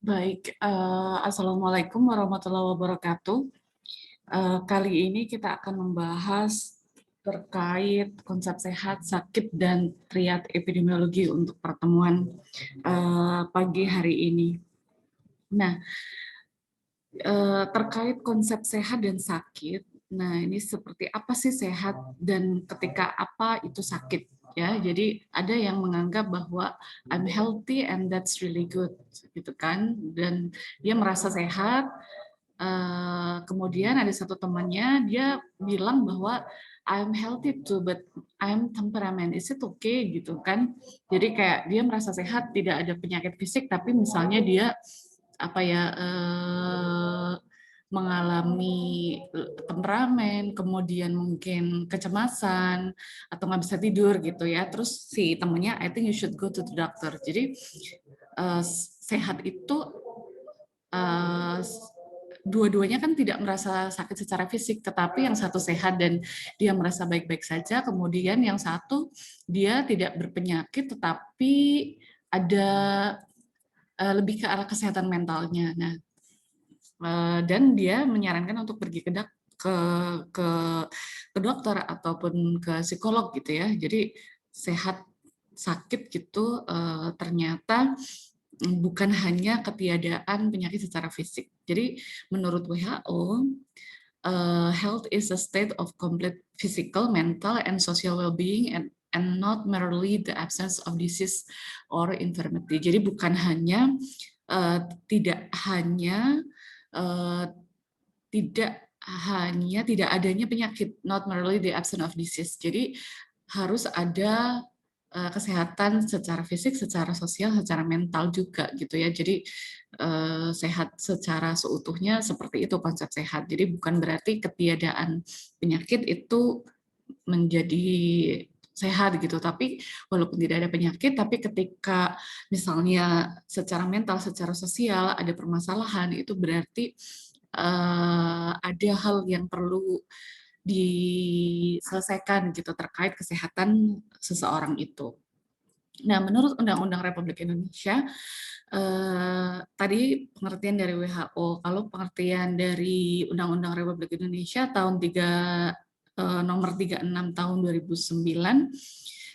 Baik, Assalamualaikum warahmatullahi wabarakatuh. Kali ini kita akan membahas terkait konsep sehat, sakit, dan triad epidemiologi untuk pertemuan pagi hari ini. Nah, terkait konsep sehat dan sakit, nah ini seperti apa sih sehat dan ketika apa itu sakit? Ya, jadi ada yang menganggap bahwa I'm healthy and that's really good, gitu kan? Dan dia merasa sehat. Kemudian ada satu temannya, dia bilang bahwa I'm healthy too, but I'm temperament. Is it okay gitu kan? Jadi kayak dia merasa sehat, tidak ada penyakit fisik, tapi misalnya dia apa ya mengalami temperamen, kemudian mungkin kecemasan atau nggak bisa tidur gitu ya. Terus si temennya, I think you should go to the doctor. Jadi sehat itu uh, dua-duanya kan tidak merasa sakit secara fisik, tetapi yang satu sehat dan dia merasa baik-baik saja, kemudian yang satu dia tidak berpenyakit, tetapi ada lebih ke arah kesehatan mentalnya. Nah, dan dia menyarankan untuk pergi ke ke ke dokter ataupun ke psikolog gitu ya. Jadi sehat sakit gitu ternyata bukan hanya ketiadaan penyakit secara fisik. Jadi menurut WHO, health is a state of complete physical, mental, and social well-being and not merely the absence of disease or infirmity. Jadi bukan hanya tidak hanya uh, tidak adanya penyakit, not merely the absence of disease. Jadi harus ada kesehatan secara fisik, secara sosial, secara mental juga gitu ya. Jadi sehat secara seutuhnya seperti itu konsep sehat. Jadi bukan berarti ketiadaan penyakit itu menjadi sehat gitu, tapi walaupun tidak ada penyakit, tapi ketika misalnya secara mental, secara sosial ada permasalahan, itu berarti ada hal yang perlu diselesaikan gitu terkait kesehatan seseorang itu. Nah, menurut Undang-Undang Republik Indonesia, tadi pengertian dari WHO, kalau pengertian dari Undang-Undang Republik Indonesia nomor 36 tahun 2009,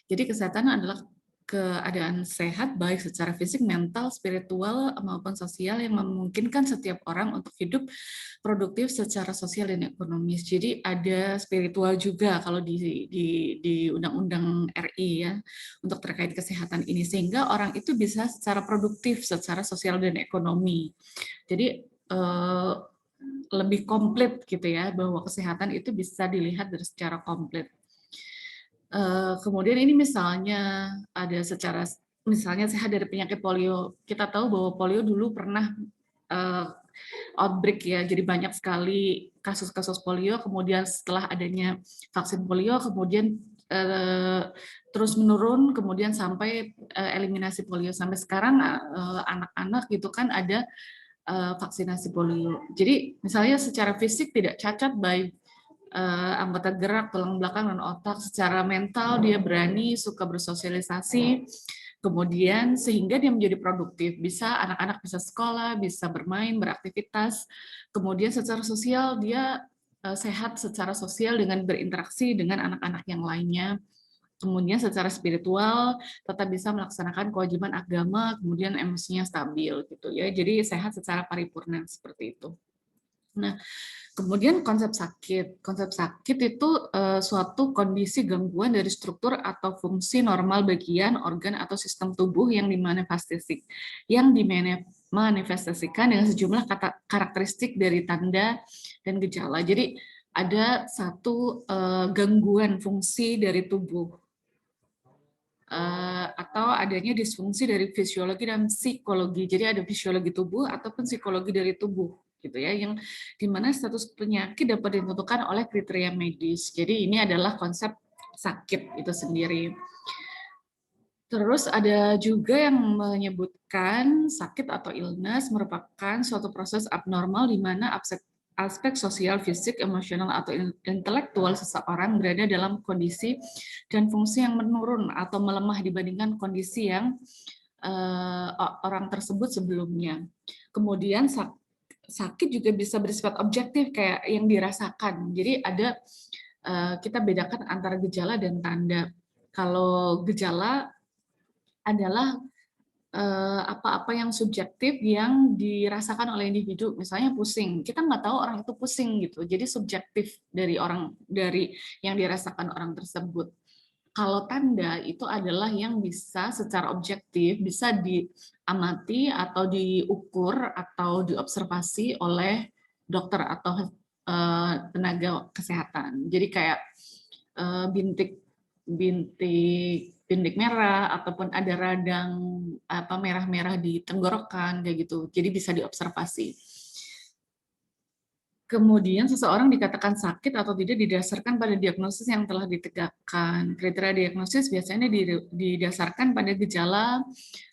jadi kesehatan adalah keadaan sehat baik secara fisik, mental, spiritual maupun sosial yang memungkinkan setiap orang untuk hidup produktif secara sosial dan ekonomis. Jadi ada spiritual juga kalau di Undang-Undang RI ya untuk terkait kesehatan ini sehingga orang itu bisa secara produktif secara sosial dan ekonomi. Jadi lebih komplit gitu ya bahwa kesehatan itu bisa dilihat dari secara komplit. Kemudian ini misalnya ada misalnya sehat dari penyakit polio. Kita tahu bahwa polio dulu pernah outbreak ya, jadi banyak sekali kasus-kasus polio. Kemudian setelah adanya vaksin polio, kemudian terus menurun, kemudian sampai eliminasi polio. Sampai sekarang anak-anak gitu kan ada vaksinasi polio. Jadi misalnya secara fisik tidak cacat, baik anggota gerak, tulang belakang, dan otak. Secara mental dia berani, suka bersosialisasi, kemudian sehingga dia menjadi produktif. Bisa anak-anak bisa sekolah, bisa bermain, beraktivitas. Kemudian secara sosial dia sehat secara sosial dengan berinteraksi dengan anak-anak yang lainnya. Kemudian secara spiritual tetap bisa melaksanakan kewajiban agama, kemudian emosinya stabil gitu ya. Jadi sehat secara paripurna seperti itu. Nah, kemudian konsep sakit itu suatu kondisi gangguan dari struktur atau fungsi normal bagian, organ atau sistem tubuh yang dimanifestasikan dengan sejumlah karakteristik dari tanda dan gejala. Jadi ada satu gangguan fungsi dari tubuh atau adanya disfungsi dari fisiologi dan psikologi. Jadi ada fisiologi tubuh ataupun psikologi dari tubuh gitu ya, yang dimana status penyakit dapat ditentukan oleh kriteria medis. Jadi ini adalah konsep sakit itu sendiri. Terus ada juga yang menyebutkan sakit atau illness merupakan suatu proses abnormal di mana aspek sosial, fisik, emosional, atau intelektual seseorang berada dalam kondisi dan fungsi yang menurun atau melemah dibandingkan kondisi yang orang tersebut sebelumnya. Kemudian sakit juga bisa bersifat objektif kayak yang dirasakan. Jadi ada kita bedakan antara gejala dan tanda. Kalau gejala adalah apa-apa yang subjektif yang dirasakan oleh individu, misalnya pusing, kita nggak tahu orang itu pusing gitu, jadi subjektif dari yang dirasakan orang tersebut. Kalau tanda itu adalah yang bisa secara objektif, bisa diamati atau diukur atau diobservasi oleh dokter atau tenaga kesehatan. Jadi kayak bintik bintik merah ataupun ada radang merah-merah di tenggorokan kayak gitu. Jadi bisa diobservasi. Kemudian seseorang dikatakan sakit atau tidak didasarkan pada diagnosis yang telah ditegakkan. Kriteria diagnosis biasanya didasarkan pada gejala,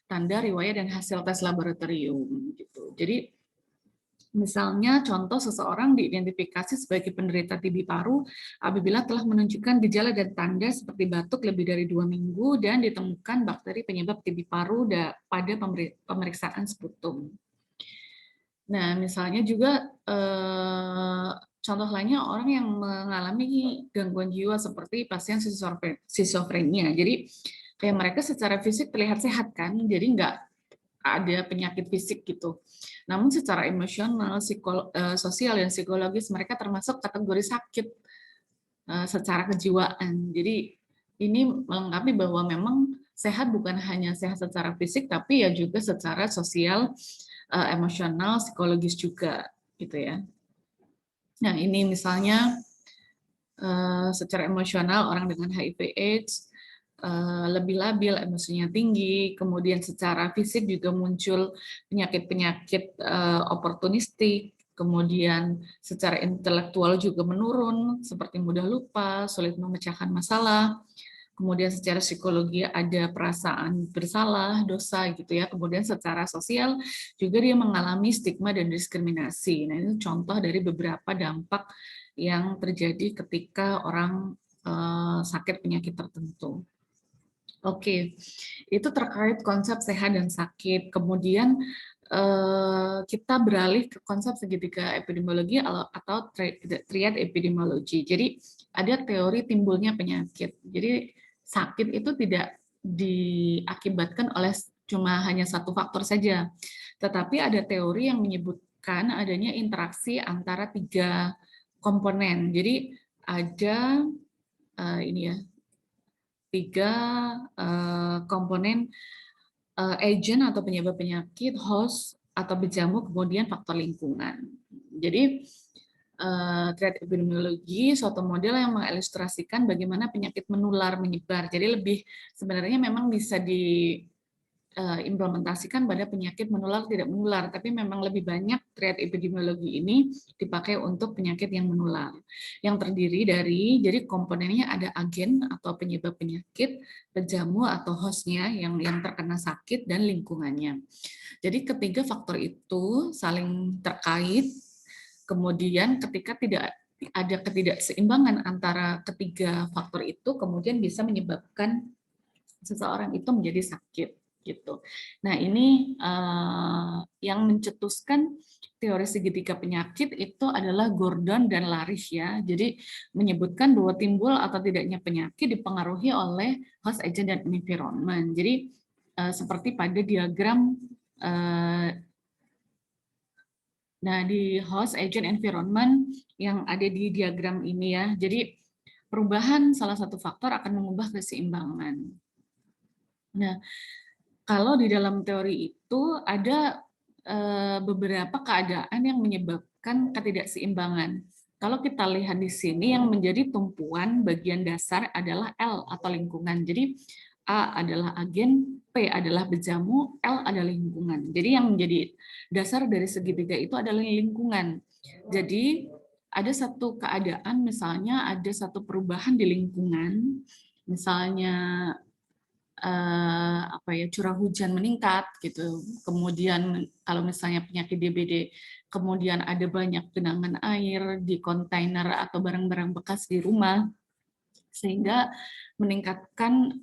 tanda, riwayat, dan hasil tes laboratorium. Gitu. Jadi misalnya contoh seseorang diidentifikasi sebagai penderita TB paru apabila telah menunjukkan gejala dan tanda seperti batuk lebih dari 2 minggu dan ditemukan bakteri penyebab TB paru pada pemeriksaan sputum. Nah, misalnya juga contoh lainnya orang yang mengalami gangguan jiwa seperti pasien skizofrenia. Jadi kayak mereka secara fisik terlihat sehat kan, jadi nggak ada penyakit fisik gitu. Namun secara emosional, sosial dan psikologis mereka termasuk kategori sakit secara kejiwaan. Jadi ini melengkapi bahwa memang sehat bukan hanya sehat secara fisik, tapi ya juga secara sosial, emosional, psikologis juga gitu ya. Nah ini misalnya secara emosional orang dengan HIV/AIDS lebih labil, emosinya tinggi, kemudian secara fisik juga muncul penyakit-penyakit oportunistik, kemudian secara intelektual juga menurun, seperti mudah lupa, sulit memecahkan masalah, kemudian secara psikologi ada perasaan bersalah, dosa gitu ya, kemudian secara sosial juga dia mengalami stigma dan diskriminasi. Nah ini contoh dari beberapa dampak yang terjadi ketika orang sakit penyakit tertentu. Oke, itu terkait konsep sehat dan sakit. Kemudian kita beralih ke konsep segitiga epidemiologi atau triad epidemiologi. Jadi ada teori timbulnya penyakit. Jadi sakit itu tidak diakibatkan oleh cuma hanya satu faktor saja, tetapi ada teori yang menyebutkan adanya interaksi antara 3 komponen. Jadi ada ini ya 3 komponen agent atau penyebab penyakit, host atau berjamu, kemudian faktor lingkungan. Jadi triad epidemiologi suatu model yang mengilustrasikan bagaimana penyakit menular menyebar. Jadi lebih sebenarnya memang bisa implementasikan pada penyakit menular tidak menular, tapi memang lebih banyak triad epidemiologi ini dipakai untuk penyakit yang menular. Yang terdiri dari, jadi komponennya ada agen atau penyebab penyakit, penjamu atau hostnya yang terkena sakit, dan lingkungannya. Jadi ketiga faktor itu saling terkait, kemudian ketika tidak ada ketidakseimbangan antara ketiga faktor itu, kemudian bisa menyebabkan seseorang itu menjadi sakit. Gitu. Nah ini yang mencetuskan teori segitiga penyakit itu adalah Gordon dan Larish ya. Jadi menyebutkan bahwa timbul atau tidaknya penyakit dipengaruhi oleh host agent dan environment. Jadi seperti pada diagram, nah di host agent environment yang ada di diagram ini ya. Jadi perubahan salah satu faktor akan mengubah keseimbangan. Nah kalau di dalam teori itu ada beberapa keadaan yang menyebabkan ketidakseimbangan. Kalau kita lihat di sini yang menjadi tumpuan bagian dasar adalah L atau lingkungan. Jadi A adalah agen, P adalah berjamu, L adalah lingkungan. Jadi yang menjadi dasar dari segitiga itu adalah lingkungan. Jadi ada satu keadaan, misalnya ada satu perubahan di lingkungan, misalnya curah hujan meningkat gitu. Kemudian kalau misalnya penyakit DBD, kemudian ada banyak genangan air di kontainer atau barang-barang bekas di rumah, sehingga meningkatkan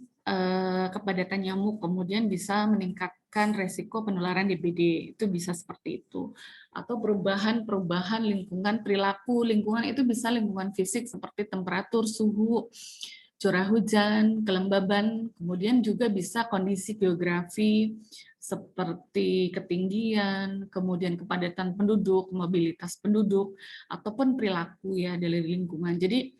kepadatan nyamuk, kemudian bisa meningkatkan resiko penularan DBD, itu bisa seperti itu. Atau perubahan lingkungan, perilaku lingkungan itu bisa lingkungan fisik seperti temperatur, suhu, curah hujan, kelembaban, kemudian juga bisa kondisi geografi seperti ketinggian, kemudian kepadatan penduduk, mobilitas penduduk, ataupun perilaku ya dari lingkungan. Jadi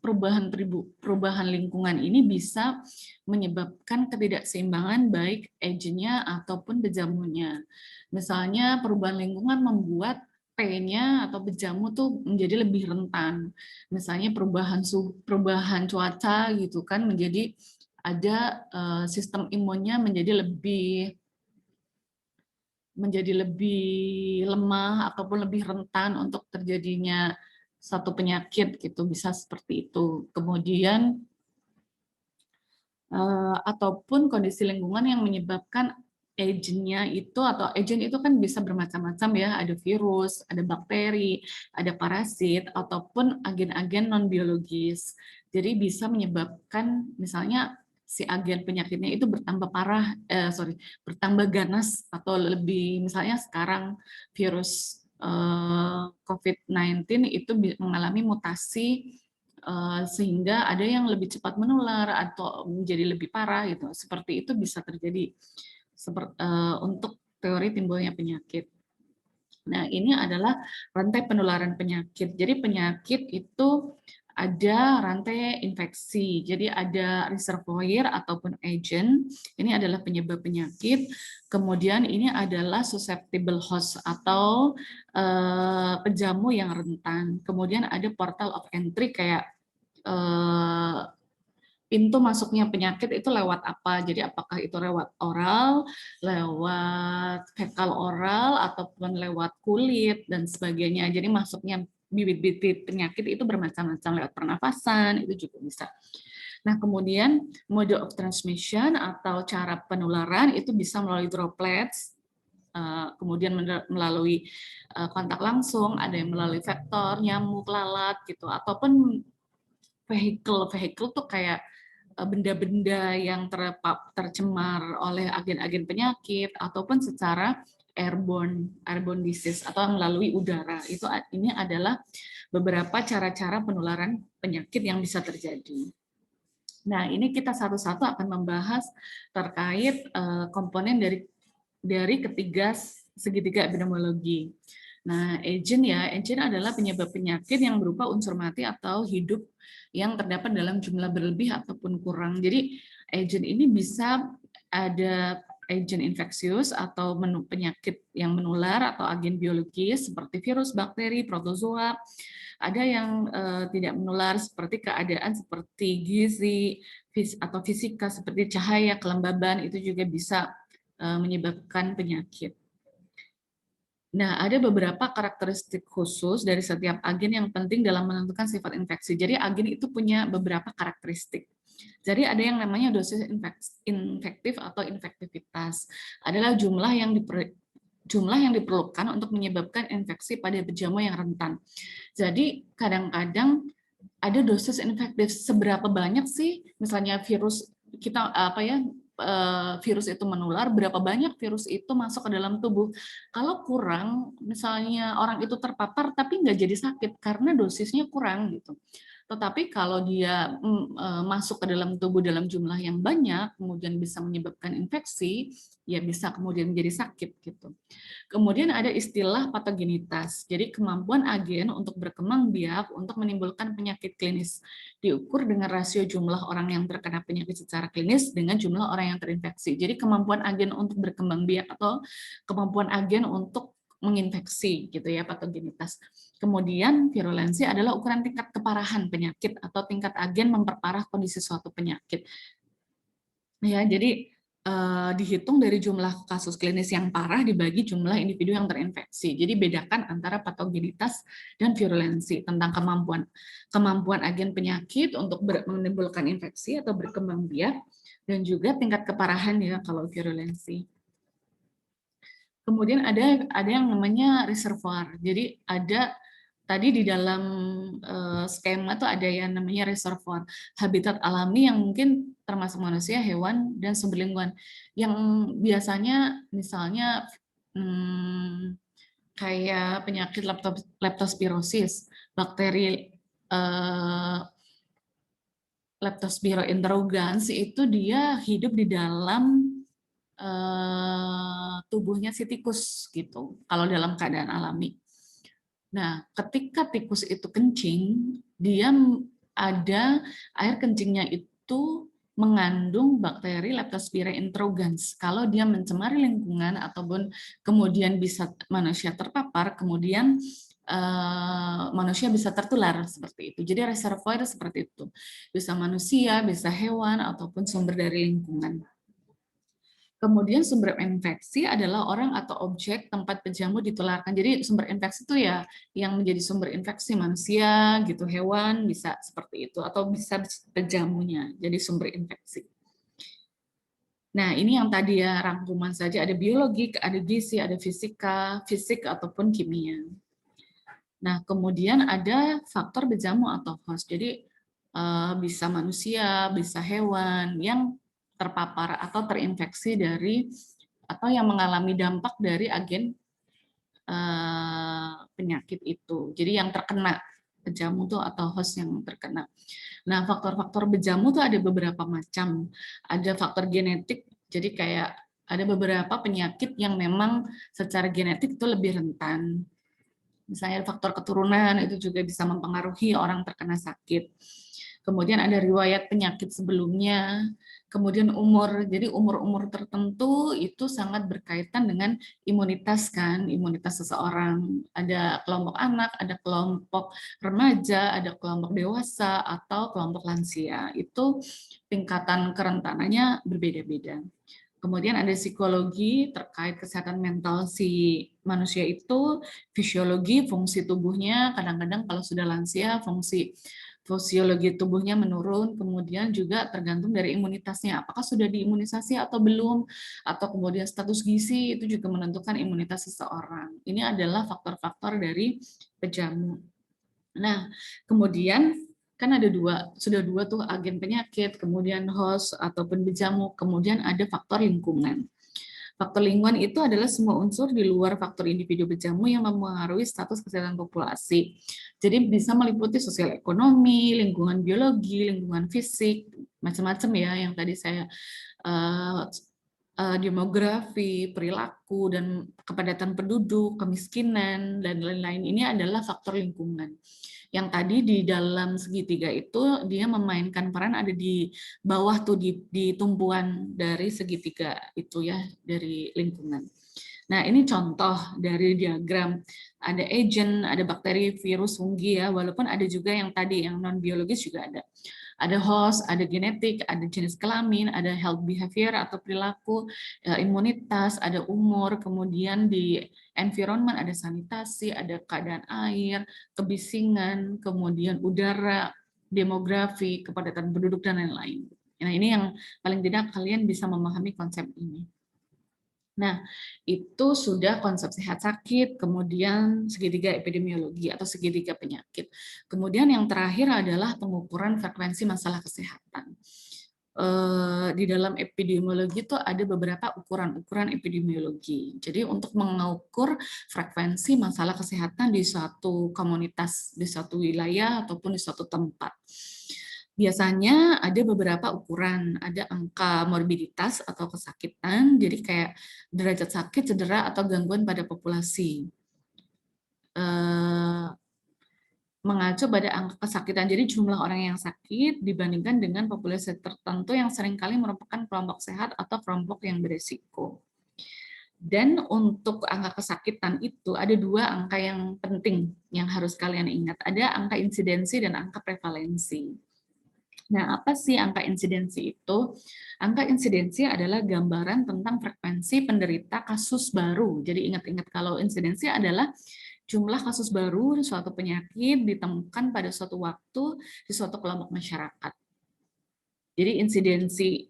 perubahan lingkungan ini bisa menyebabkan ketidakseimbangan baik agentnya ataupun bejamunya. Misalnya perubahan lingkungan membuat T-nya atau bejamu tuh menjadi lebih rentan. Misalnya perubahan cuaca gitu kan, menjadi ada sistem imunnya menjadi lebih lemah ataupun lebih rentan untuk terjadinya satu penyakit gitu, bisa seperti itu. Kemudian ataupun kondisi lingkungan yang menyebabkan agentnya itu, atau agent itu kan bisa bermacam-macam ya, ada virus, ada bakteri, ada parasit, ataupun agen-agen non biologis. Jadi bisa menyebabkan misalnya si agen penyakitnya itu bertambah parah, bertambah ganas, atau lebih, misalnya sekarang virus COVID-19 itu mengalami mutasi sehingga ada yang lebih cepat menular atau menjadi lebih parah gitu. Seperti itu bisa terjadi untuk teori timbulnya penyakit. Nah, ini adalah rantai penularan penyakit. Jadi penyakit itu ada rantai infeksi. Jadi ada reservoir ataupun agent. Ini adalah penyebab penyakit. Kemudian ini adalah susceptible host atau pejamu yang rentan. Kemudian ada portal of entry kayak pintu masuknya penyakit itu lewat apa? Jadi apakah itu lewat oral, lewat fekal oral, ataupun lewat kulit dan sebagainya. Jadi masuknya bibit-bibit penyakit itu bermacam-macam, lewat pernafasan itu juga bisa. Nah, kemudian mode of transmission atau cara penularan itu bisa melalui droplets, kemudian melalui kontak langsung, ada yang melalui vektor, nyamuk, lalat gitu, ataupun vehicle tuh kayak benda-benda yang tercemar oleh agen-agen penyakit, ataupun secara airborne disease atau melalui udara. Ini adalah beberapa cara-cara penularan penyakit yang bisa terjadi. Nah, ini kita satu-satu akan membahas terkait komponen dari ketiga segitiga epidemiologi. Nah, agent adalah penyebab penyakit yang berupa unsur mati atau hidup yang terdapat dalam jumlah berlebih ataupun kurang. Jadi, agent ini bisa ada agent infeksius atau penyakit yang menular atau agen biologis seperti virus, bakteri, protozoa. Ada yang tidak menular seperti keadaan seperti gizi atau fisika seperti cahaya, kelembaban, itu juga bisa menyebabkan penyakit. Nah, ada beberapa karakteristik khusus dari setiap agen yang penting dalam menentukan sifat infeksi. Jadi agen itu punya beberapa karakteristik. Jadi ada yang namanya dosis infektif atau infektivitas. Adalah jumlah yang diperlukan untuk menyebabkan infeksi pada bejamu yang rentan. Jadi kadang-kadang ada dosis infektif, seberapa banyak sih misalnya virus virus itu menular, berapa banyak virus itu masuk ke dalam tubuh. Kalau kurang, misalnya orang itu terpapar tapi nggak jadi sakit karena dosisnya kurang gitu. Tetapi kalau dia masuk ke dalam tubuh dalam jumlah yang banyak, kemudian bisa menyebabkan infeksi, ya bisa kemudian menjadi sakit gitu. Kemudian ada istilah patogenitas. Jadi kemampuan agen untuk berkembang biak untuk menimbulkan penyakit klinis diukur dengan rasio jumlah orang yang terkena penyakit secara klinis dengan jumlah orang yang terinfeksi. Jadi kemampuan agen untuk berkembang biak atau kemampuan agen untuk menginfeksi gitu ya, patogenitas. Kemudian virulensi adalah ukuran tingkat keparahan penyakit atau tingkat agen memperparah kondisi suatu penyakit. Ya, jadi dihitung dari jumlah kasus klinis yang parah dibagi jumlah individu yang terinfeksi. Jadi bedakan antara patogenitas dan virulensi tentang kemampuan agen penyakit untuk menimbulkan infeksi atau berkembang biak, dan juga tingkat keparahan ya kalau virulensi. Kemudian ada yang namanya reservoir. Jadi ada tadi di dalam skema tuh ada yang namanya reservoir, habitat alami yang mungkin termasuk manusia, hewan, dan sumber lingkungan. Yang biasanya misalnya kayak penyakit leptospirosis, bakteri Leptospira interrogans itu dia hidup di dalam tubuhnya si tikus gitu, kalau dalam keadaan alami. Nah, ketika tikus itu kencing, dia ada air kencingnya itu mengandung bakteri Leptospira interrogans. Kalau dia mencemari lingkungan ataupun kemudian bisa manusia terpapar, kemudian manusia bisa tertular seperti itu. Jadi reservoir seperti itu. Bisa manusia, bisa hewan ataupun sumber dari lingkungan. Kemudian sumber infeksi adalah orang atau objek tempat penjamu ditularkan. Jadi sumber infeksi itu ya yang menjadi sumber infeksi manusia, gitu, hewan bisa seperti itu, atau bisa penjamunya. Jadi sumber infeksi. Nah ini yang tadi ya rangkuman saja, ada biologi, ada gizi, ada fisika, fisik ataupun kimia. Nah kemudian ada faktor penjamu atau host. Jadi bisa manusia, bisa hewan yang terpapar atau terinfeksi dari atau yang mengalami dampak dari agen penyakit itu. Jadi yang terkena bejamu tuh atau host yang terkena. Nah, faktor-faktor bejamu tuh ada beberapa macam. Ada faktor genetik, jadi kayak ada beberapa penyakit yang memang secara genetik itu lebih rentan. Misalnya faktor keturunan itu juga bisa mempengaruhi orang terkena sakit. Kemudian ada riwayat penyakit sebelumnya, kemudian umur. Jadi umur-umur tertentu itu sangat berkaitan dengan imunitas kan, imunitas seseorang. Ada kelompok anak, ada kelompok remaja, ada kelompok dewasa atau kelompok lansia. Itu tingkatan kerentanannya berbeda-beda. Kemudian ada psikologi terkait kesehatan mental si manusia itu, fisiologi, fungsi tubuhnya, kadang-kadang kalau sudah lansia, fungsi fisiologi tubuhnya menurun, kemudian juga tergantung dari imunitasnya, apakah sudah diimunisasi atau belum, atau kemudian status gizi itu juga menentukan imunitas seseorang. Ini adalah faktor-faktor dari penjamu. Nah, kemudian kan ada sudah dua tuh agen penyakit, kemudian host ataupun penjamu, kemudian ada faktor lingkungan. Faktor lingkungan itu adalah semua unsur di luar faktor individu berjamu yang mempengaruhi status kesehatan populasi. Jadi bisa meliputi sosial ekonomi, lingkungan biologi, lingkungan fisik, macam-macam ya yang tadi saya demografi, perilaku, dan kepadatan penduduk, kemiskinan, dan lain-lain. Ini adalah faktor lingkungan. Yang tadi di dalam segitiga itu dia memainkan peran ada di bawah tuh di tumpuan dari segitiga itu ya, dari lingkungan. Nah ini contoh dari diagram, ada agent, ada bakteri, virus, fungi ya, walaupun ada juga yang tadi yang non biologis juga ada. Ada host, ada genetik, ada jenis kelamin, ada health behavior atau perilaku, imunitas, ada umur, kemudian di environment ada sanitasi, ada keadaan air, kebisingan, kemudian udara, demografi, kepadatan penduduk, dan lain-lain. Nah ini yang paling tidak kalian bisa memahami konsep ini. Nah, itu sudah konsep sehat sakit, kemudian segitiga epidemiologi atau segitiga penyakit. Kemudian yang terakhir adalah pengukuran frekuensi masalah kesehatan. Di dalam epidemiologi itu ada beberapa ukuran-ukuran epidemiologi. Jadi untuk mengukur frekuensi masalah kesehatan di suatu komunitas, di suatu wilayah ataupun di suatu tempat. Biasanya ada beberapa ukuran, ada angka morbiditas atau kesakitan, jadi kayak derajat sakit, cedera, atau gangguan pada populasi. Mengacu pada angka kesakitan, jadi jumlah orang yang sakit dibandingkan dengan populasi tertentu yang seringkali merupakan kelompok sehat atau kelompok yang berisiko. Dan untuk angka kesakitan itu ada dua angka yang penting yang harus kalian ingat. Ada angka insidensi dan angka prevalensi. Nah, apa sih angka insidensi itu? Angka insidensi adalah gambaran tentang frekuensi penderita kasus baru. Jadi ingat-ingat kalau insidensi adalah jumlah kasus baru suatu penyakit ditemukan pada suatu waktu di suatu kelompok masyarakat. Jadi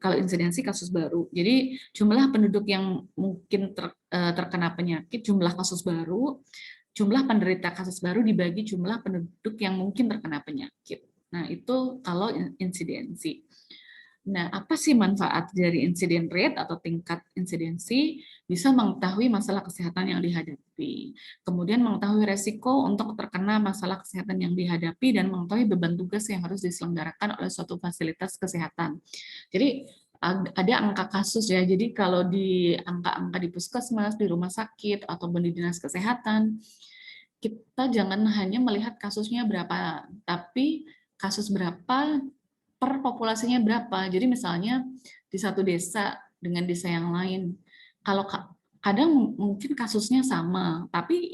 kalau insidensi kasus baru. Jadi jumlah penduduk yang mungkin terkena penyakit, jumlah kasus baru jumlah penderita kasus baru dibagi jumlah penduduk yang mungkin terkena penyakit. Nah, itu kalau insidensi. Nah, apa sih manfaat dari incident rate atau tingkat insidensi? Bisa mengetahui masalah kesehatan yang dihadapi. Kemudian mengetahui resiko untuk terkena masalah kesehatan yang dihadapi dan mengetahui beban tugas yang harus diselenggarakan oleh suatu fasilitas kesehatan. Jadi ada angka kasus ya. Jadi kalau di angka-angka di puskesmas, di rumah sakit, ataupun di dinas kesehatan, kita jangan hanya melihat kasusnya berapa, tapi kasus berapa per populasinya berapa. Jadi misalnya di satu desa dengan desa yang lain, kalau kadang mungkin kasusnya sama, tapi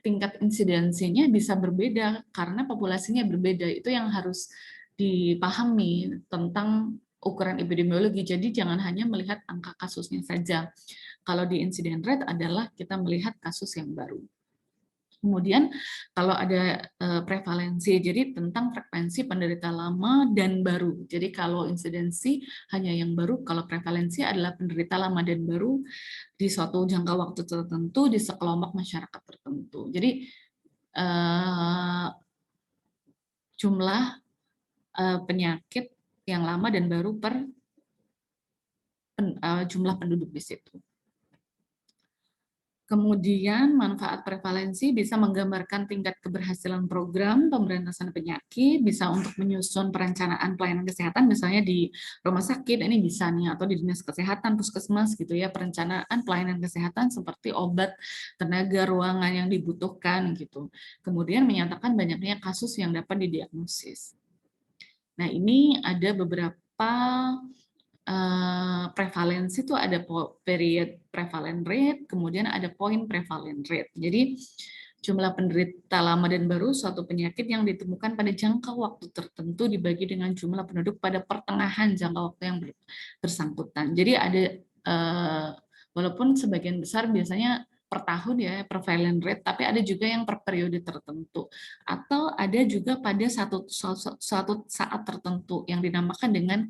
tingkat insidensinya bisa berbeda karena populasinya berbeda. Itu yang harus dipahami tentang ukuran epidemiologi. Jadi jangan hanya melihat angka kasusnya saja. Kalau di incident rate adalah kita melihat kasus yang baru. Kemudian kalau ada prevalensi, jadi tentang frekuensi penderita lama dan baru. Jadi kalau insidensi hanya yang baru, kalau prevalensi adalah penderita lama dan baru di suatu jangka waktu tertentu di sekelompok masyarakat tertentu. Jadi jumlah penyakit yang lama dan baru per jumlah penduduk di situ. Kemudian manfaat prevalensi bisa menggambarkan tingkat keberhasilan program pemberantasan penyakit, bisa untuk menyusun perencanaan pelayanan kesehatan, misalnya di rumah sakit, ini bisa nih, atau di dinas kesehatan, puskesmas gitu ya, perencanaan pelayanan kesehatan seperti obat, tenaga, ruangan yang dibutuhkan gitu. Kemudian menyatakan banyaknya kasus yang dapat didiagnosis. Nah, ini ada beberapa prevalensi itu ada period prevalent rate, kemudian ada point prevalent rate. Jadi jumlah penderita lama dan baru suatu penyakit yang ditemukan pada jangka waktu tertentu dibagi dengan jumlah penduduk pada pertengahan jangka waktu yang bersangkutan. Jadi ada walaupun sebagian besar biasanya per tahun ya prevalent rate, tapi ada juga yang per periode tertentu, atau ada juga pada suatu saat tertentu yang dinamakan dengan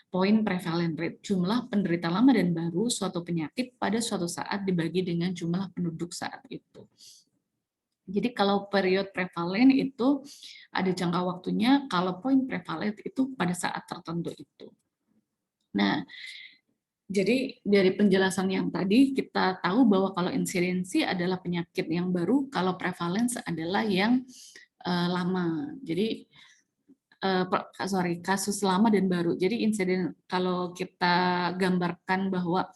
point prevalent rate, jumlah penderita lama dan baru suatu penyakit pada suatu saat dibagi dengan jumlah penduduk saat itu. Jadi kalau period prevalent itu ada jangka waktunya, kalau point prevalent itu pada saat tertentu itu. Nah, jadi dari penjelasan yang tadi kita tahu bahwa kalau insidensi adalah penyakit yang baru, kalau prevalence adalah yang lama. Jadi kasus lama dan baru. Jadi insiden kalau kita gambarkan bahwa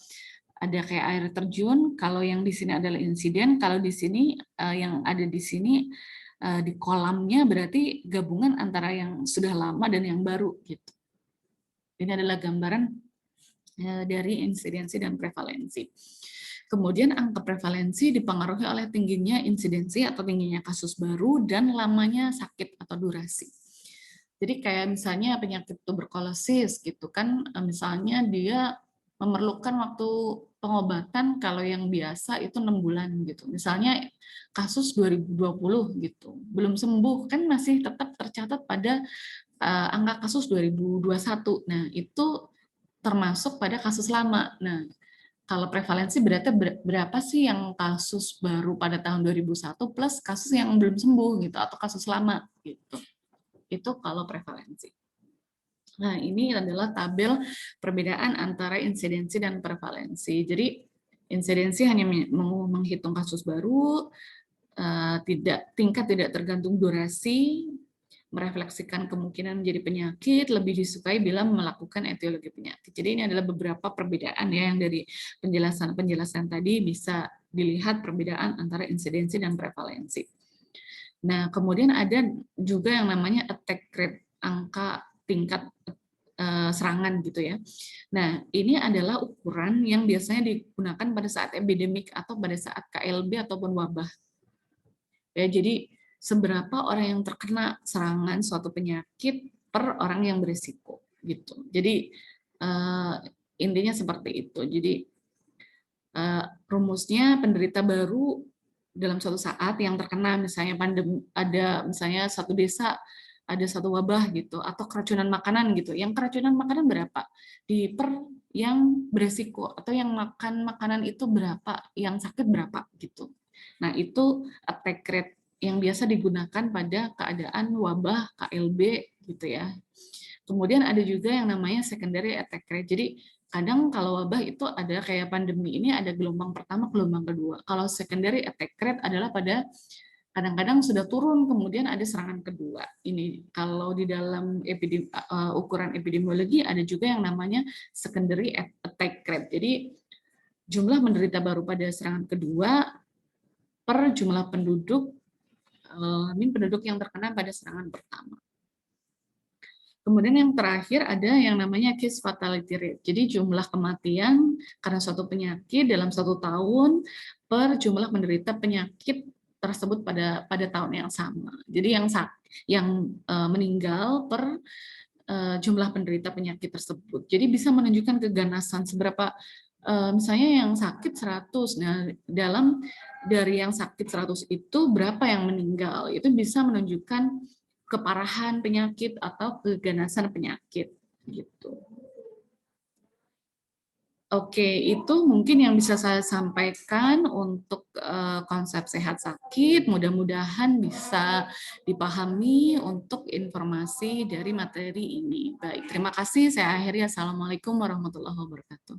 ada kayak air terjun, kalau yang di sini adalah insiden, kalau di sini yang ada di sini di kolamnya berarti gabungan antara yang sudah lama dan yang baru gitu. Ini adalah gambaran dari insidensi dan prevalensi. Kemudian angka prevalensi dipengaruhi oleh tingginya insidensi atau tingginya kasus baru dan lamanya sakit atau durasi. Jadi kayak misalnya penyakit tuberkulosis gitu kan, misalnya dia memerlukan waktu pengobatan kalau yang biasa itu 6 bulan gitu. Misalnya kasus 2020 gitu, belum sembuh kan masih tetap tercatat pada angka kasus 2021. Nah, itu termasuk pada kasus lama. Nah, kalau prevalensi berarti berapa sih yang kasus baru pada tahun 2001 plus kasus yang belum sembuh gitu atau kasus lama gitu. Itu kalau prevalensi. Nah, ini adalah tabel perbedaan antara insidensi dan prevalensi. Jadi insidensi hanya menghitung kasus baru, tingkat tidak tergantung durasi, merefleksikan kemungkinan menjadi penyakit, lebih disukai bila melakukan etiologi penyakit. Jadi ini adalah beberapa perbedaan ya yang dari penjelasan tadi bisa dilihat perbedaan antara insidensi dan prevalensi. Nah, kemudian ada juga yang namanya attack rate, angka tingkat serangan gitu ya. Nah, ini adalah ukuran yang biasanya digunakan pada saat epidemik atau pada saat KLB ataupun wabah. Ya, jadi seberapa orang yang terkena serangan suatu penyakit per orang yang berisiko gitu. Jadi intinya seperti itu. Jadi rumusnya penderita baru dalam suatu saat yang terkena misalnya pandemi, ada misalnya satu desa ada satu wabah gitu atau keracunan makanan gitu. Yang keracunan makanan berapa? Di per yang berisiko atau yang makan makanan itu berapa, yang sakit berapa gitu. Nah, itu attack rate yang biasa digunakan pada keadaan wabah KLB gitu ya. Kemudian ada juga yang namanya secondary attack rate. Jadi kadang kalau wabah itu ada kayak pandemi ini ada gelombang pertama, gelombang kedua. Kalau secondary attack rate adalah pada kadang-kadang sudah turun kemudian ada serangan kedua. Ini kalau di dalam ukuran epidemiologi ada juga yang namanya secondary attack rate. Jadi jumlah menderita baru pada serangan kedua per jumlah penduduk penduduk yang terkena pada serangan pertama. Kemudian yang terakhir ada yang namanya case fatality rate. Jadi jumlah kematian karena suatu penyakit dalam 1 tahun per jumlah menderita penyakit tersebut pada tahun yang sama. Jadi yang meninggal per jumlah penderita penyakit tersebut. Jadi bisa menunjukkan keganasan seberapa misalnya yang sakit 100. Nah, dari yang sakit 100 itu berapa yang meninggal? Itu bisa menunjukkan keparahan penyakit atau keganasan penyakit gitu. Oke, itu mungkin yang bisa saya sampaikan untuk konsep sehat sakit. Mudah-mudahan bisa dipahami untuk informasi dari materi ini. Baik, terima kasih. Saya akhiri. Assalamualaikum warahmatullahi wabarakatuh.